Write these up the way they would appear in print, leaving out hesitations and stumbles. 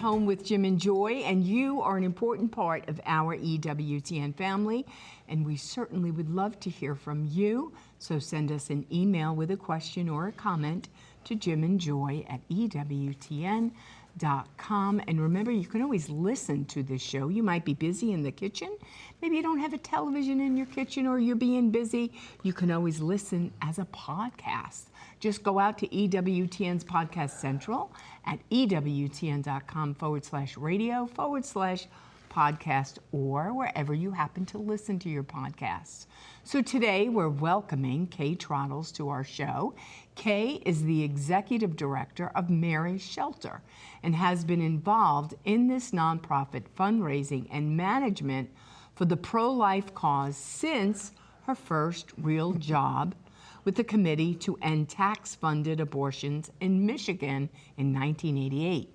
Home with Jim and Joy, and you are an important part of our EWTN family, and we certainly would love to hear from you. So send us an email with a question or a comment to jimandjoy@EWTN.com. And remember, you can always listen to this show. You might be busy in the kitchen. Maybe you don't have a television in your kitchen, or you're being busy. You can always listen as a podcast. Just go out to EWTN's Podcast Central at EWTN.com/radio/podcast, or wherever you happen to listen to your podcasts. So today we're welcoming Kay Trattles to our show. Kay is the executive director of Mary's Shelter and has been involved in this nonprofit fundraising and management for the pro-life cause since her first real job with the Committee to End Tax-Funded Abortions in Michigan in 1988.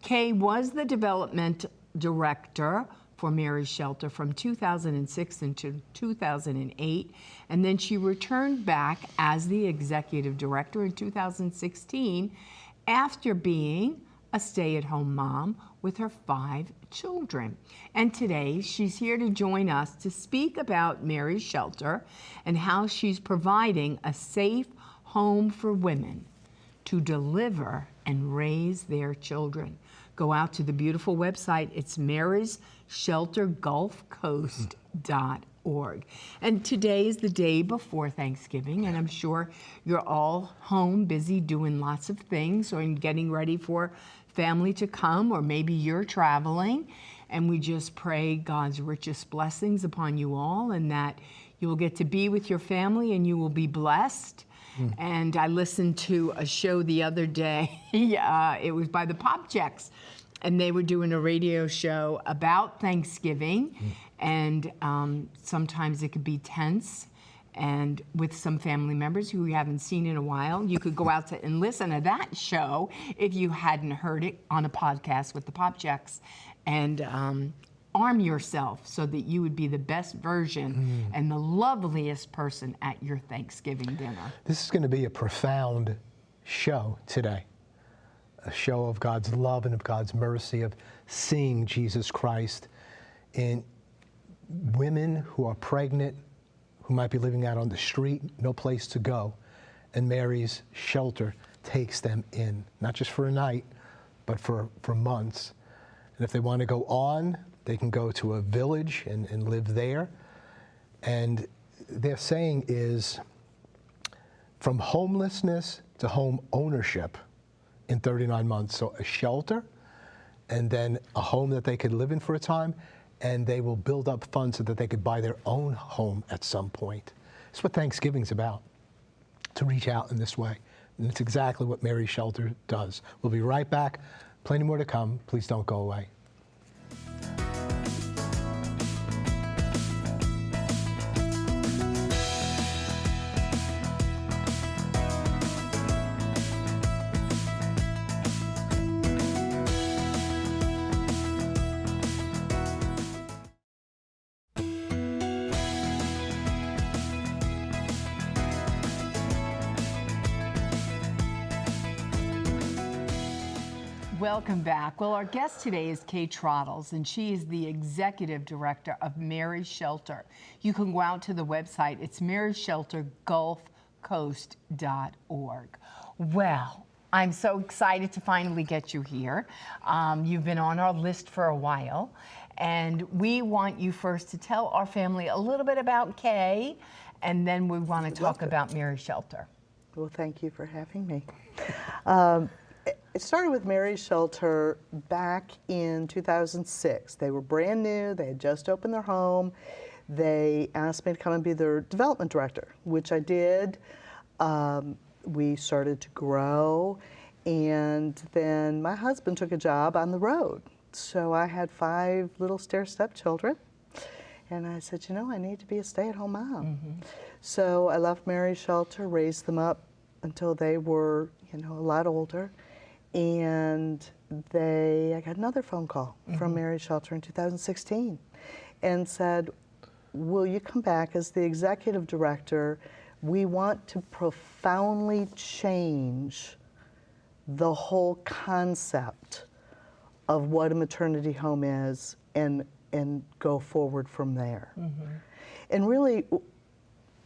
Kay was the development director for Mary's Shelter from 2006 into 2008, and then she returned back as the executive director in 2016 after being a stay-at-home mom with her 5 children. And today she's here to join us to speak about Mary's Shelter and how she's providing a safe home for women to deliver and raise their children. Go out to the beautiful website. It's marysheltergulfcoast.org. And today is the day before Thanksgiving, and I'm sure you're all home busy doing lots of things or getting ready for family to come, or maybe you're traveling. And we just pray God's richest blessings upon you all, and that you will get to be with your family and you will be blessed. And I listened to a show the other day. It was by the Pop Checks, and they were doing a radio show about Thanksgiving. And sometimes it could be tense, and with some family members who you haven't seen in a while. You could go out and listen to that show if you hadn't heard it on a podcast with the Pop Checks, and arm yourself so that you would be the best version and the loveliest person at your Thanksgiving dinner. This is going to be a profound show today, a show of God's love and of God's mercy, of seeing Jesus Christ in women who are pregnant, who might be living out on the street, no place to go, and Mary's Shelter takes them in, not just for a night, but for months. And if they want to go on, they can go to a village and live there. And their saying is, from homelessness to home ownership in 39 months. So a shelter, and then a home that they could live in for a time, and they will build up funds so that they could buy their own home at some point. That's what Thanksgiving's about, to reach out in this way. And it's exactly what Mary's Shelter does. We'll be right back. Plenty more to come. Please don't go away. Welcome back. Well, our guest today is Kay Trattles, and she is the executive director of Mary's Shelter. You can go out to the website. It's marysheltergulfcoast.org. Well, I'm so excited to finally get you here. You've been on our list for a while, and we want you first to tell our family a little bit about Kay, and then we want to talk about Mary's Shelter. Well, thank you for having me. It started with Mary's Shelter back in 2006. They were brand new. They had just opened their home. They asked me to come and be their development director, which I did. We started to grow, and then my husband took a job on the road. So I had 5 little stair-step children, and I said, you know, I need to be a stay-at-home mom. So I left Mary's Shelter, raised them up until they were, you know, a lot older. And I got another phone call from Mary's Shelter in 2016 and said, will you come back as the executive director? We want to profoundly change the whole concept of what a maternity home is and go forward from there. And really,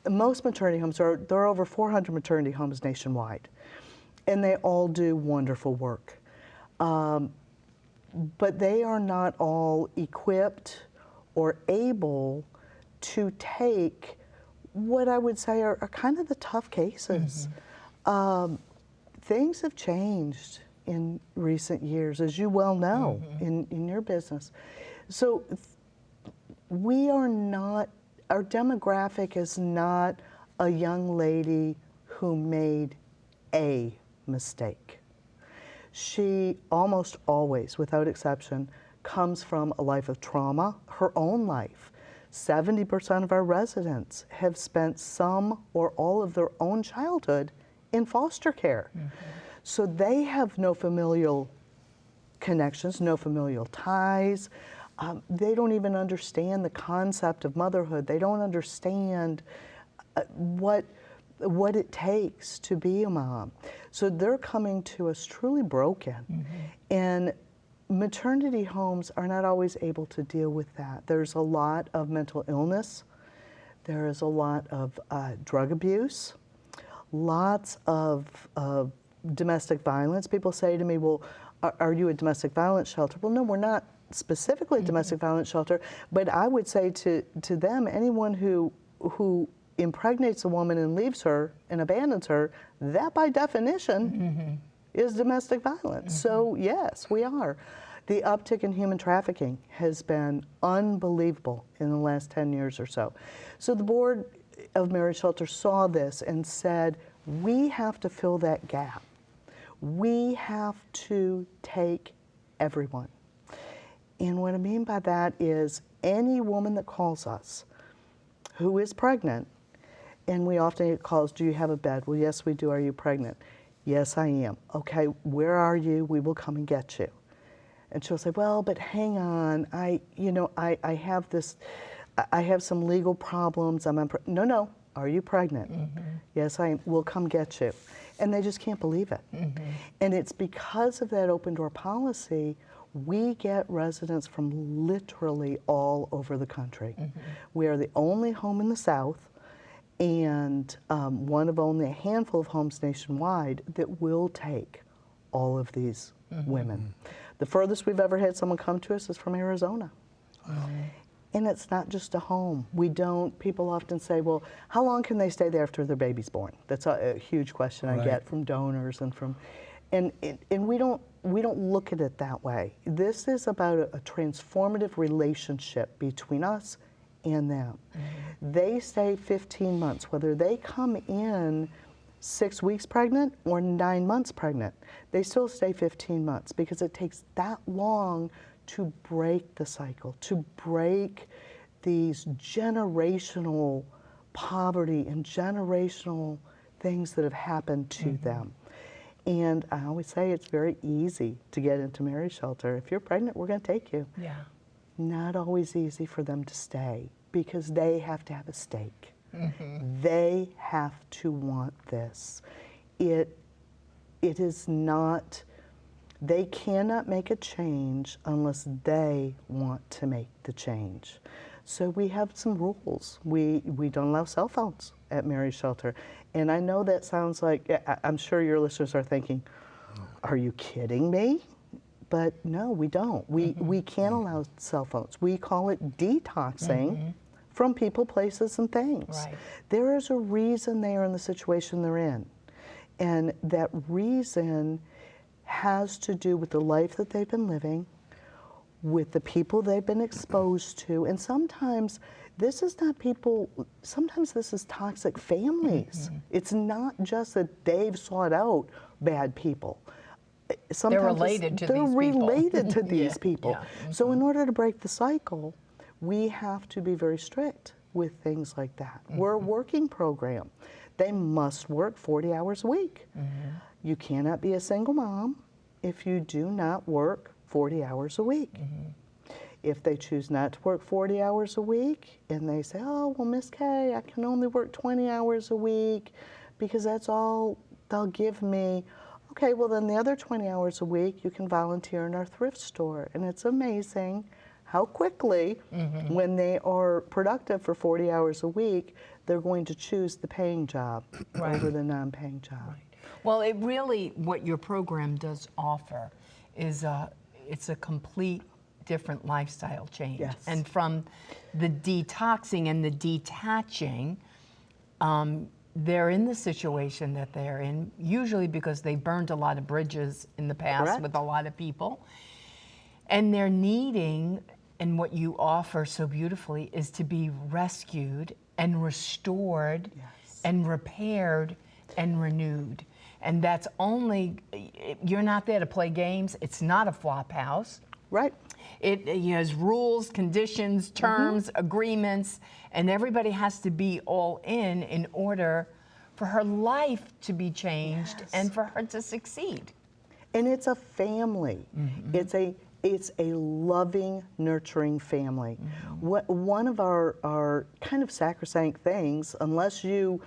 most maternity homes, there are over 400 maternity homes nationwide, and they all do wonderful work. But they are not all equipped or able to take what I would say are kind of the tough cases. Things have changed in recent years, as you well know, in your business. So we are not, our demographic is not a young lady who made a mistake. She almost always, without exception, comes from a life of trauma, her own life. 70% of our residents have spent some or all of their own childhood in foster care. So they have no familial connections, no familial ties. They don't even understand the concept of motherhood. They don't understand what it takes to be a mom. So they're coming to us truly broken. And maternity homes are not always able to deal with that. There's a lot of mental illness. There is a lot of drug abuse, lots of domestic violence. People say to me, well, are you a domestic violence shelter? Well, no, we're not specifically a domestic violence shelter, but I would say to them, anyone who impregnates a woman and leaves her and abandons her, that by definition is domestic violence. So yes, we are. The uptick in human trafficking has been unbelievable in the last 10 years or so. So the board of Mary's Shelter saw this and said, we have to fill that gap. We have to take everyone. And what I mean by that is any woman that calls us who is pregnant, and we often get calls, do you have a bed? Well, yes, we do. Are you pregnant? Yes, I am. Okay, where are you? We will come and get you. And she'll say, well, but hang on, I have this, I have some legal problems. No, are you pregnant? Yes, I am. We'll come get you. And they just can't believe it. And it's because of that open door policy, we get residents from literally all over the country. We are the only home in the South and one of only a handful of homes nationwide that will take all of these women. The furthest we've ever had someone come to us is from Arizona. And it's not just a home. People often say, well, how long can they stay there after their baby's born? That's a huge question I get from donors and we don't look at it that way. This is about a transformative relationship between us and them. They stay 15 months, whether they come in 6 weeks pregnant or 9 months pregnant, they still stay 15 months because it takes that long to break the cycle, to break these generational poverty and generational things that have happened to them. And I always say it's very easy to get into Mary's Shelter. If you're pregnant, we're going to take you. Not always easy for them to stay because they have to have a stake. They have to want this. It is not, they cannot make a change unless they want to make the change. So we have some rules. We don't allow cell phones at Mary's Shelter. And I know that sounds like, I'm sure your listeners are thinking, are you kidding me? But no, we don't. We can't allow cell phones. We call it detoxing from people, places, and things. There is a reason they are in the situation they're in. And that reason has to do with the life that they've been living, with the people they've been exposed to, and sometimes this is not people, sometimes this is toxic families. It's not just that they've sought out bad people. Sometimes they're related to these people. They're related to these people. So in order to break the cycle, we have to be very strict with things like that. We're a working program. They must work 40 hours a week. You cannot be a single mom if you do not work 40 hours a week. If they choose not to work 40 hours a week and they say, oh, well, Miss Kay, I can only work 20 hours a week because that's all they'll give me. Okay, well then the other 20 hours a week you can volunteer in our thrift store. And it's amazing how quickly, when they are productive for 40 hours a week, they're going to choose the paying job over the non-paying job. Right. Well, it really, what your program does offer is it's a complete different lifestyle change. Yes. And from the detoxing and the detaching, they're in the situation that they're in, usually because they burned a lot of bridges in the past Correct. with a lot of people. And they're needing, and what you offer so beautifully, is to be rescued and restored and repaired and renewed. And that's only, you're not there to play games. It's not a flop house. Right. It has rules, conditions, terms, agreements, and everybody has to be all in order for her life to be changed and for her to succeed. And it's a family. It's a loving, nurturing family. One of our kind of sacrosanct things, unless you,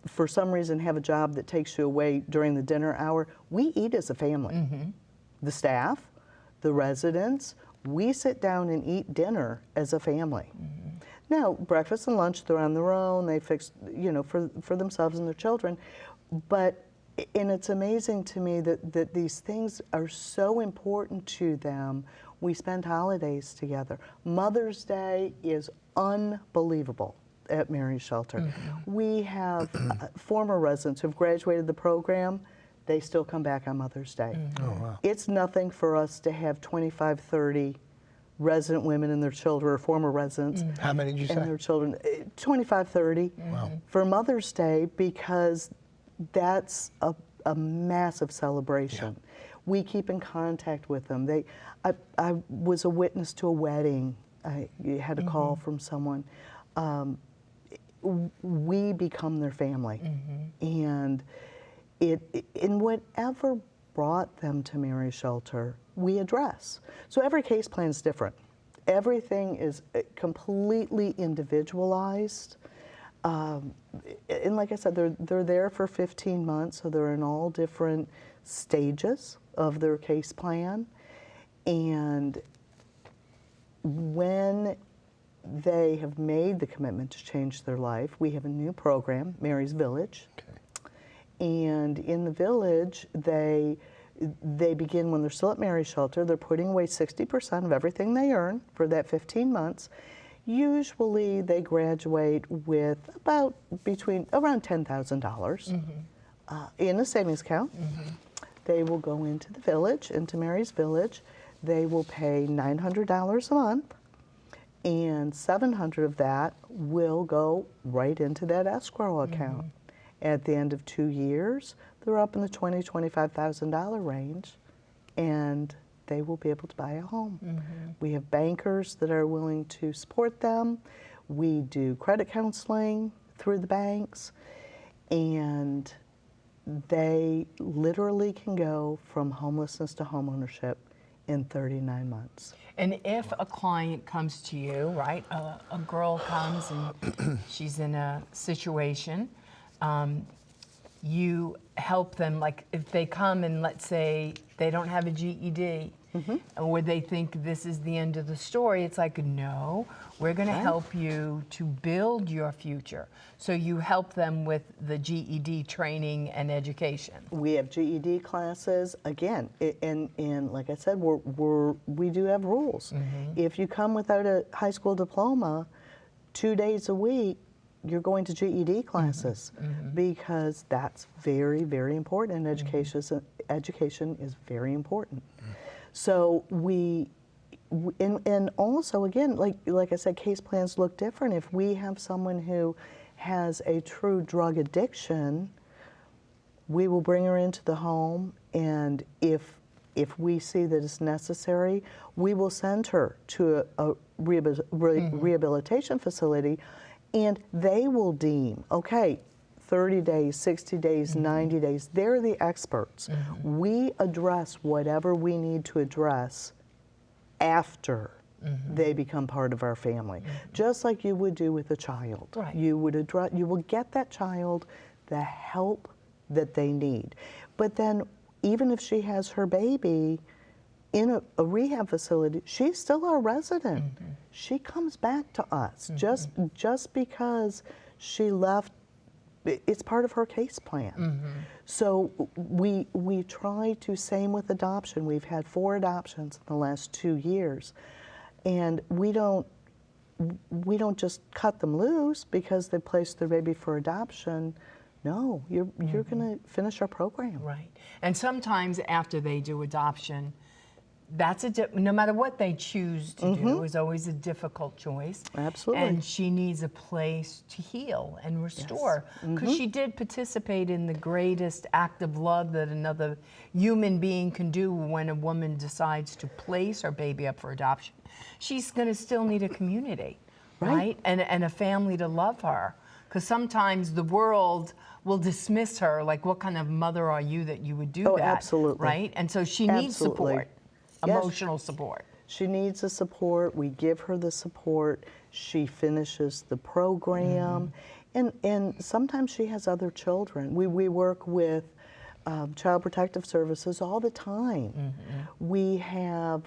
for some reason, have a job that takes you away during the dinner hour, we eat as a family. The staff, the residents, we sit down and eat dinner as a family. Now, breakfast and lunch, they're on their own. They fix, for themselves and their children. And it's amazing to me that these things are so important to them. We spend holidays together. Mother's Day is unbelievable at Mary's Shelter. We have former residents who've graduated the program. They still come back on Mother's Day. Oh, wow. It's nothing for us to have 25, 30 resident women and their children, or former residents. How many did you and say? their children, 25, 30 for Mother's Day, because that's a massive celebration. We keep in contact with them. I was a witness to a wedding. I had a call from someone. We become their family. And in whatever brought them to Mary's Shelter, we address. So every case plan is different. Everything is completely individualized. And like I said, they're there for 15 months, so they're in all different stages of their case plan. And when they have made the commitment to change their life, we have a new program, Mary's Village. And in the village, they begin when they're still at Mary's Shelter. They're putting away 60% of everything they earn for that 15 months. Usually they graduate with around $10,000 in a savings account. They will go into the village, into Mary's Village. They will pay $900 a month, and $700 of that will go right into that escrow account. At the end of 2 years, they're up in the $20,000, $25,000 range, and they will be able to buy a home. We have bankers that are willing to support them. We do credit counseling through the banks, and they literally can go from homelessness to homeownership in 39 months. And if a client comes to you, right, a girl comes and she's in a situation, you help them, like if they come and let's say they don't have a GED, or they think this is the end of the story, it's like, no, we're going to help you to build your future. So you help them with the GED training and education. We have GED classes, again, and like I said, we do have rules. If you come without a high school diploma, 2 days a week, you're going to GED classes because that's very, very important, and education is very important. So and also again, like I said, case plans look different. If we have someone who has a true drug addiction, we will bring her into the home, and if we see that it's necessary, we will send her to a rehabilitation facility, and they will deem, okay, 30 days, 60 days, 90 days, they're the experts. We address whatever we need to address after they become part of our family, just like you would do with a child. You will get that child the help that they need. But then even if she has her baby in a rehab facility, she's still our resident. She comes back to us just because she left. It's part of her case plan. So we try to, same with adoption. We've had 4 adoptions in the last 2 years, and we don't just cut them loose because they placed their baby for adoption. No, you're going to finish our program. Right. And sometimes after they do adoption, that's no matter what they choose to do, is always a difficult choice. Absolutely. And she needs a place to heal and restore, because she did participate in the greatest act of love that another human being can do when a woman decides to place her baby up for adoption. She's going to still need a community, right? And a family to love her, because sometimes the world will dismiss her, like, what kind of mother are you that you would do that? Absolutely. Right? And so she needs support. Emotional support. She needs the support. We give her the support. She finishes the program. And sometimes she has other children. We work with Child Protective Services all the time. We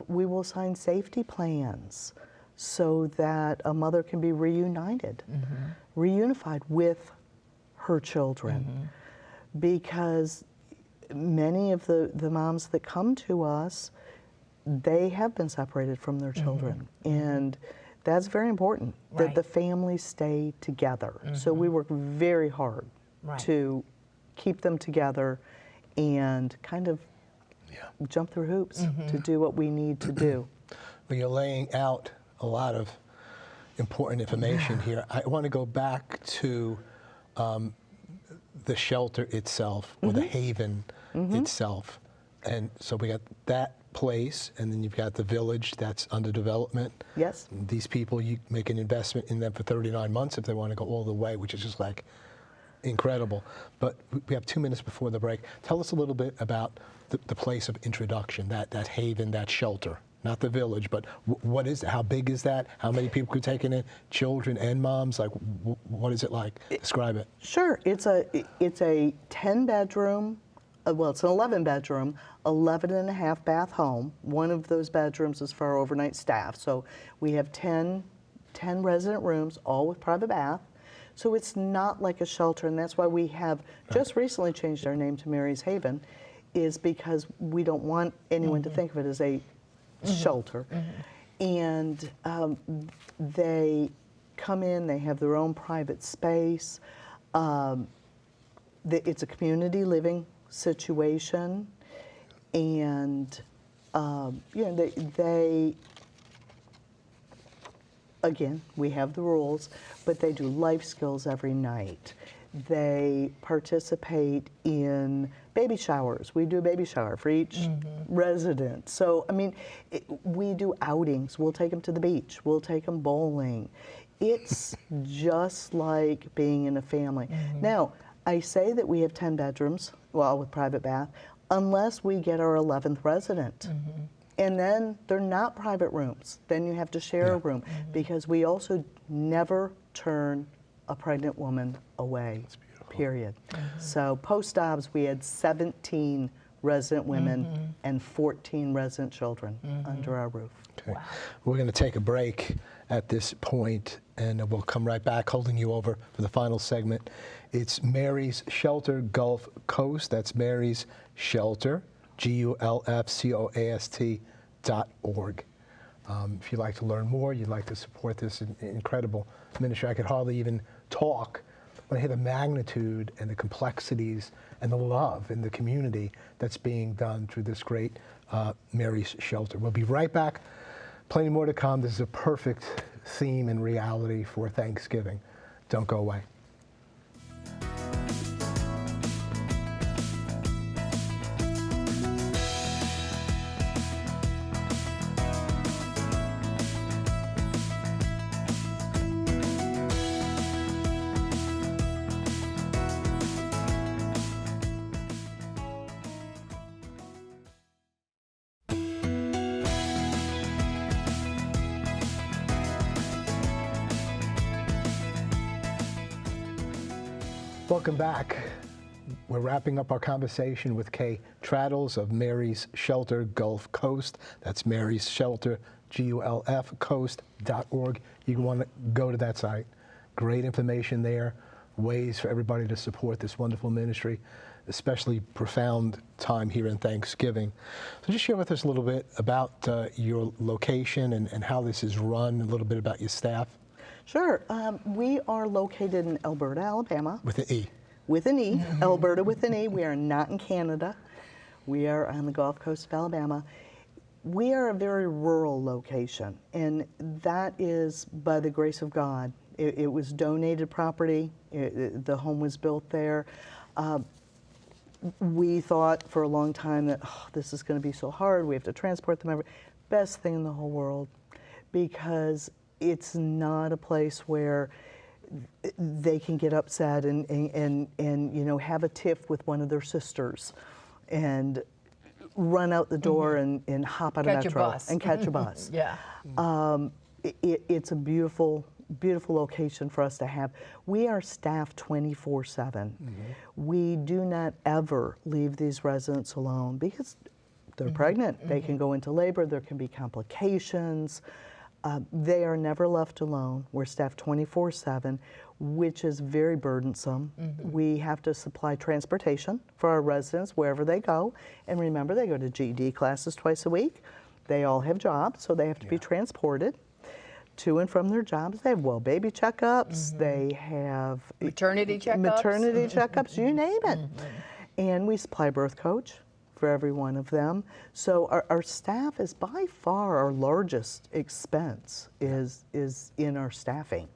will sign safety plans so that a mother can be reunited, reunified with her children. Because many of the moms that come to us, they have been separated from their children, and that's very important, that the families stay together. So we work very hard to keep them together and kind of jump through hoops to do what we need to do. Well, you're laying out a lot of important information here. I want to go back to the shelter itself, or the haven itself. And so we got that place, and then you've got the village that's under development. Yes. These people, you make an investment in them for 39 months if they want to go all the way, which is just like incredible. But we have 2 minutes before the break. Tell us a little bit about the place of introduction, that haven, that shelter. Not the village, but what is it? How big is that? How many people could take it in? Children and moms? Like, what is it like? Describe it. Sure. It's a 10-bedroom, well, it's an 11-bedroom, 11.5 bath home. One of those bedrooms is for our overnight staff. So we have 10 resident rooms, all with private bath. So it's not like a shelter, and that's why we have just recently changed our name to Mary's Haven, is because we don't want anyone to think of it as a shelter. And they come in, they have their own private space. It's a community living situation, and they again, we have the rules, but they do life skills every night. They participate in baby showers. We do a baby shower for each resident. So, I mean, we do outings. We'll take them to the beach. We'll take them bowling. It's just like being in a family. Now, I say that we have 10 bedrooms, well, with private bath, unless we get our 11th resident. And then they're not private rooms. Then you have to share a room, because we also never turn a pregnant woman away, period. So post-obs, we had 17 resident women and 14 resident children under our roof. Okay. Wow. We're going to take a break at this point, and we'll come right back, holding you over for the final segment. It's Mary's Shelter Gulf Coast. That's Mary's Shelter, GULFCOAST.org. If you'd like to learn more, you'd like to support this incredible ministry. I could hardly even talk when I hear the magnitude and the complexities and the love in the community that's being done through this great Mary's Shelter. We'll be right back. Plenty more to come. This is a perfect theme and reality for Thanksgiving. Don't go away. Welcome back. We're wrapping up our conversation with Kay Trattles of Mary's Shelter Gulf Coast. That's Mary's Shelter, Gulf Coast.org. You want to go to that site. Great information there, ways for everybody to support this wonderful ministry, especially profound time here in Thanksgiving. So just share with us a little bit about your location and how this is run, a little bit about your staff. Sure. We are located in Alberta, Alabama. With an E. With an E, Alberta with an E. We are not in Canada. We are on the Gulf Coast of Alabama. We are a very rural location, and that is by the grace of God. It was donated property. The home was built there. We thought for a long time that this is going to be so hard. We have to transport them. Best thing in the whole world, because it's not a place where they can get upset and you know, have a tiff with one of their sisters and run out the door and hop out Catch a metro a bus. and catch a bus. Yeah. It's a beautiful location for us to have. We are staffed 24/7. We do not ever leave these residents alone because they're pregnant. They can go into labor. There can be complications. They are never left alone. We're staffed 24/7, which is very burdensome. We have to supply transportation for our residents wherever they go. And remember, they go to GED classes twice a week. They all have jobs, so they have to be transported to and from their jobs. They have well baby checkups. They have Maternity checkups. You name it. And we supply birth coach for every one of them. So our staff is by far our largest expense is in our staffing.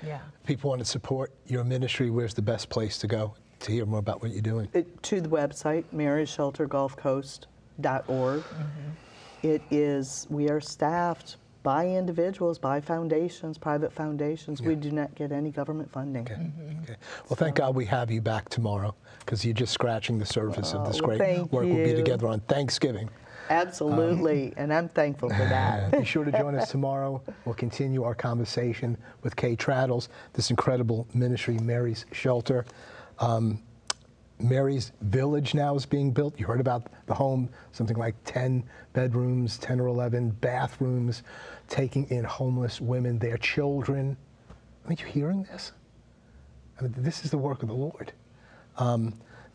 Yeah. People want to support your ministry. Where's the best place to go to hear more about what you're doing? To the website, marysheltergulfcoast.org. It is, we are staffed by individuals, by foundations, private foundations. We do not get any government funding. Okay. Well, thank God we have you back tomorrow, because you're just scratching the surface of this great work we'll be together on Thanksgiving. Absolutely, and I'm thankful for that. Be sure to join us tomorrow. We'll continue our conversation with Kay Trattles, this incredible ministry, Mary's Shelter. Mary's Village now is being built. You heard about the home, something like 10 bedrooms, 10 or 11 bathrooms, taking in homeless women, their children. Aren't you hearing this? I mean, this is the work of the Lord.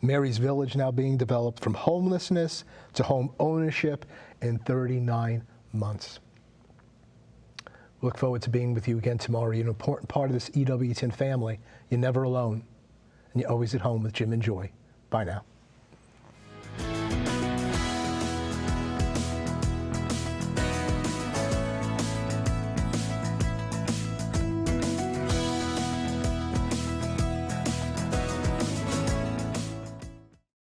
Mary's Village now being developed from homelessness to home ownership in 39 months. Look forward to being with you again tomorrow. You're an important part of this EWTN family. You're never alone, and you're always at home with Jim and Joy. Bye now.